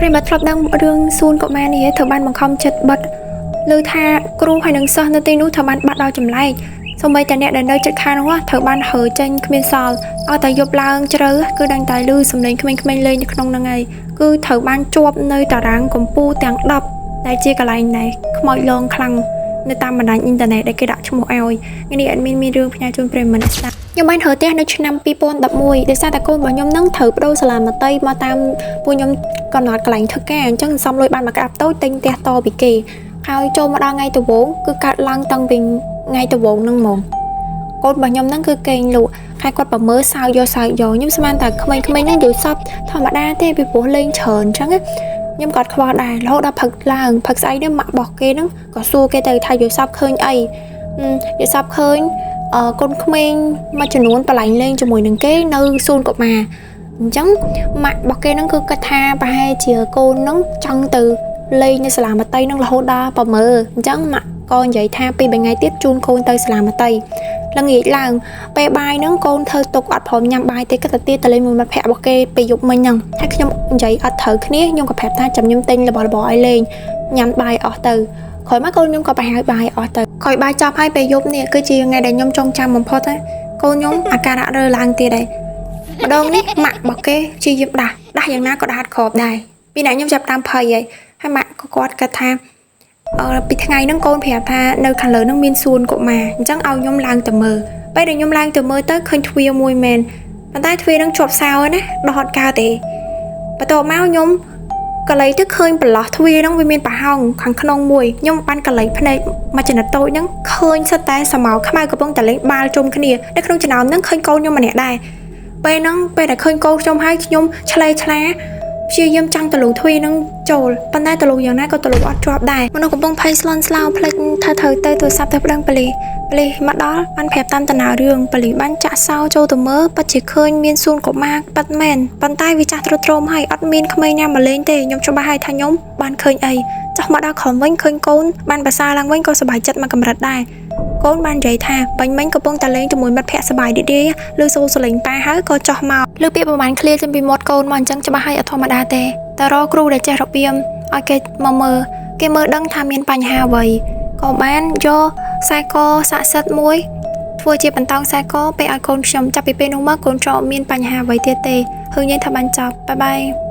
ប្រិមត្តធ្លាប់ដឹងរឿងសួនកុមារនេះត្រូវបានបង្ខំចិត្តបិទលើថាគ្រូហើយនឹងសិស្សនៅទីនោះត្រូវបានបាត់ដោយចម្លែកសូម្បីតែអ្នកដែលនៅជិតខាងនោះត្រូវបានហើចេញគ្មានសល់ឲ្យតែយប់ឡើងជ្រៅគឺដឹងតែឮសំឡេងក្មេងៗលេងនៅក្នុងហ្នឹងហើយគឺត្រូវបានជាប់នៅតារាងកម្ពូលទាំង10ដែលជាកន្លែងដែលខ្មោចលងខ្លាំងនៅតាមបណ្ដាញអ៊ីនធឺណិតដែលគេដាក់ឈ្មោះឲ្យនេះអត់មានរឿងផ្ញើជូនប្រិមត្តស្ដាប់ខ្ញុំបានរើផ្ទះនៅឆ្នាំ2011ដោយសារតែកូនរបស់ខ្ញុំនឹងត្រូវបដូរសាលាមត្តេយ្យមកតាមពួកខ្ញុំកំណត់កន្លែងធ្វើការអញ្ចឹងសំលុយបានមកក្រាបតូចទិញផ្ទះតពីគេហើយចូលមកដល់ថ្ងៃដំបូងគឺកាត់ឡើងតាំងពីថ្ងៃដំបូងហ្នឹងហ្មងកូនរបស់ខ្ញុំហ្នឹងគឺគេងលក់ហើយគាត់ប្រមើសើយកខ្ញុំស្មានតែក្មេងៗហ្នឹងយល់សពធម្មតាទេពីព្រោះលេងច្រើនអញ្ចឹងខ្ញុំក៏ខ្វល់ដែររហូតដល់ផឹកឡើងផឹកស្អីនេះម៉ាក់របស់គេហ្នឹងក៏សួរគេទៅថាយល់សពឃើញអីយល់សពឃើញកូនក្មេងមួយចំនួនបលែងលេងជាមួយនឹងគេនៅសួនកុមារអញ្ចឹងម៉ាក់របស់គេហ្នឹងគឺគាត់ថាប្រហែលជាកូនហ្នឹងចង់ទៅលេងនៅសាលាមត្តេយ្យហ្នឹងរហូតដល់ប្រមើអញ្ចឹងម៉ាក់ក៏និយាយថាពី3ថ្ងៃទៀតជូនកូនទៅសាលាមត្តេយ្យល្ងាចឡើងពេលបាយហ្នឹងកូនធ្វើទុកអត់ព្រមញ៉ាំបាយទេគាត់ទៅទៀតទៅលេងមួយមិត្តភ័ក្តិរបស់គេពេលយប់មិញហ្នឹងហើយខ្ញុំនិយាយអត់ត្រូវគ្នាខ្ញុំក៏ប្រាប់ថាចាំខ្ញុំទិញរបស់ឲ្យលេងញ៉ាំបាយអស់ទៅក្រោយមកកូនខ្ញុំក៏ប្រហែលបាយអស់ទៅក្រោយបាយចប់ហើយពេលយប់នេះគឺជាថ្ងៃដែលខ្ញុំចង់ចាំបំផុតណាកូនខ្ញុំអាការៈរើឡើងទៀតដែរម្ដងនេះម៉ាក់របស់គេជាយាមដាស់យ៉ាងណាក៏ដាស់ក្របដែរពីណាខ្ញុំចាប់តាមភ័យហើយម៉ាក់ក៏គាត់គិតថាពីថ្ងៃហ្នឹងកូនប្រាប់ថានៅខាងលើហ្នឹងមានសួនកុមារអញ្ចឹងឲ្យខ្ញុំឡើងទៅមើលពេលដែលខ្ញុំឡើងទៅមើលទៅឃើញទ្វារមួយមែនប៉ុន្តែទ្វារហ្នឹងជាប់សោណាដោះអត់កើតទេបន្ទាប់មកខ្ញុំកលៃទៅឃើញប្រឡោះទ្វារហ្នឹងវាមានប្រហោងខាងក្នុងមួយខ្ញុំបានកលៃភ្នែកមួយចំណិតតូចហ្នឹងឃើញសិតតែសមោខ្មៅកំពុងតែលេងបាល់ជុំគ្នានៅក្នុងចំណោមហ្នឹងឃើញកូនខ្ញុំម្នាក់ដែរពេលហ្នឹងពេលដែលឃើញកូនខ្ញុំហើយខ្ញុំឆ្លេឆ្លាព្យាយាមចង់ទៅលូទ្វារហ្នឹងចូលប៉ុន្តែទៅលូយ៉ាងណាក៏ទៅលូអត់ជាប់ដែរមនុស្សកំពុងភ័យស្លន់ស្លោផ្លេចថាត្រូវទៅទូរស័ព្ទទៅប្តឹងប៉ូលីសមកដល់បានប្រាប់តាមដំណើររឿងប៉ូលីសបានចាក់សោចូលទៅមើលពិតជាឃើញមានសួនកុមារប៉ិតមែនប៉ុន្តែវាចាស់ទ្រុឌទ្រោមហើយអត់មានក្មេងណាមកលេងទេខ្ញុំច្បាស់ហើយថាខ្ញុំបានឃើញអីចុះមកដល់ក្រុមវិញឃើញកូនបានប្រសើរឡើងវិញក៏សប្បាយចិត្តមកកម្រិតដែរកូនបាននិយាយថាបាញ់មិញកំពុងតែលេងជាមួយមិត្តភ័ក្តិសប្បាយរីករាយលើសូរសលេងប៉ាហើយក៏ចុះមកលើពាក្យប្រហែលឃ្លាចេញពីមាត់កូនមកអញ្ចឹងច្បាស់ហើយអត់ធម្មតាទេតែរកគ្រូដែលចេះរបៀបឲ្យគេមកមើលគេមើលដឹងថាមានបញ្ហាអ្វីក៏បានយកខ្សែកស័ក្តិសិទ្ធិមួយធ្វើជាបន្តោងខ្សែកពេលឲ្យកូនខ្ញុំចាប់ពីពេលនោះមកកូនចោមានបញ្ហាអ្វីទៀតទេហឹងញ៉ៃថាបានចប់បាយបាយ